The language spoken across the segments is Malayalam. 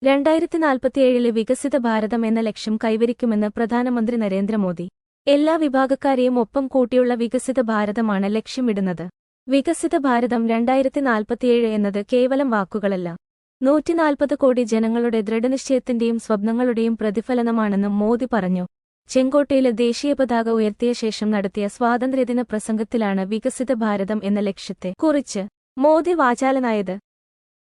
2047 വികസിത ഭാരതം എന്ന ലക്ഷ്യം കൈവരിക്കുമെന്ന് പ്രധാനമന്ത്രി നരേന്ദ്രമോദി. എല്ലാ വിഭാഗക്കാരെയും ഒപ്പം കൂട്ടിയുള്ള വികസിത ഭാരതമാണ് ലക്ഷ്യമിടുന്നത്. വികസിത ഭാരതം 2047 എന്നത് കേവലം വാക്കുകളല്ല, 140 കോടി ജനങ്ങളുടെ ദൃഢനിശ്ചയത്തിന്റെയും സ്വപ്നങ്ങളുടെയും പ്രതിഫലനമാണെന്ന് മോദി പറഞ്ഞു. ചെങ്കോട്ടയിലെ ദേശീയപതാക ഉയർത്തിയ ശേഷം നടത്തിയ സ്വാതന്ത്ര്യദിന പ്രസംഗത്തിലാണ് വികസിത ഭാരതം എന്ന ലക്ഷ്യത്തെ കുറിച്ച് മോദി വാചാലനായത്.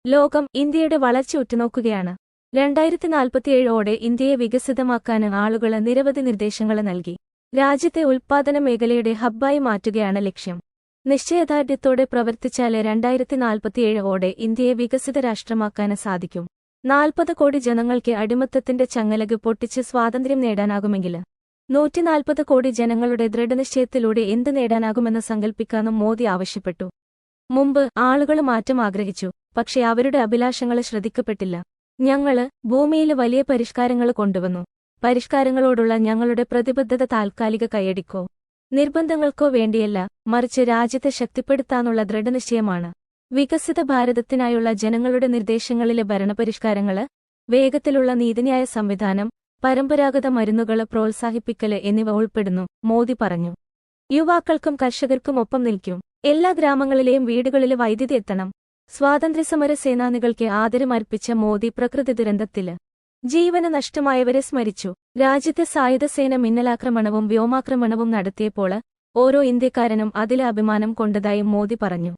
ലോകം ഇന്ത്യയുടെ വളർച്ച ഉറ്റുനോക്കുകയാണ്. 2047ഓടെ ഇന്ത്യയെ വികസിതമാക്കാൻ ആളുകൾ നിരവധി നിർദ്ദേശങ്ങൾ നൽകി. രാജ്യത്തെ ഉൽപ്പാദന മേഖലയുടെ ഹബ്ബായി മാറ്റുകയാണ് ലക്ഷ്യം. നിശ്ചയദാർഢ്യത്തോടെ പ്രവർത്തിച്ചാൽ 2047ഓടെ ഇന്ത്യയെ വികസിത രാഷ്ട്രമാക്കാൻ സാധിക്കും. 40 കോടി ജനങ്ങൾക്ക് അടിമത്തത്തിന്റെ ചങ്ങലക് പൊട്ടിച്ച് സ്വാതന്ത്ര്യം നേടാനാകുമെങ്കിൽ 140 കോടി ജനങ്ങളുടെ ദൃഢനിശ്ചയത്തിലൂടെ എന്ത് നേടാനാകുമെന്ന് സങ്കൽപ്പിക്കാനും മോദി ആവശ്യപ്പെട്ടു. മുമ്പ് ആളുകൾ മാറ്റം ആഗ്രഹിച്ചു, പക്ഷേ അവരുടെ അഭിലാഷങ്ങൾ ശ്രദ്ധിക്കപ്പെട്ടില്ല. ഞങ്ങള് ഭൂമിയിൽ വലിയ പരിഷ്കാരങ്ങൾ കൊണ്ടുവന്നു. പരിഷ്കാരങ്ങളോടുള്ള ഞങ്ങളുടെ പ്രതിബദ്ധത താൽക്കാലിക കൈയടിക്കോ നിർബന്ധങ്ങൾക്കോ വേണ്ടിയല്ല, മറിച്ച് രാജ്യത്തെ ശക്തിപ്പെടുത്താനുള്ള ദൃഢനിശ്ചയമാണ്. വികസിത ഭാരതത്തിനായുള്ള ജനങ്ങളുടെ നിർദ്ദേശങ്ങളിലെ ഭരണപരിഷ്കാരങ്ങള്, വേഗത്തിലുള്ള നീതിന്യായ സംവിധാനം, പരമ്പരാഗത മരുന്നുകള് പ്രോത്സാഹിപ്പിക്കല് എന്നിവ ഉൾപ്പെടുന്നു, മോദി പറഞ്ഞു. യുവാക്കൾക്കും കർഷകർക്കും ഒപ്പം നിൽക്കും. എല്ലാ ഗ്രാമങ്ങളിലെയും വീടുകളില് വൈദ്യുതി എത്തണം. സ്വാതന്ത്ര്യസമര സേനാനികൾക്ക് ആദരമർപ്പിച്ച മോദി പ്രകൃതി ദുരന്തത്തില് ജീവന് നഷ്ടമായവരെ സ്മരിച്ചു. രാജ്യത്തെ സായുധസേന മിന്നലാക്രമണവും വ്യോമാക്രമണവും നടത്തിയപ്പോൾ ഓരോ ഇന്ത്യക്കാരനും അതിലെ അഭിമാനം കൊണ്ടതായും മോദി പറഞ്ഞു.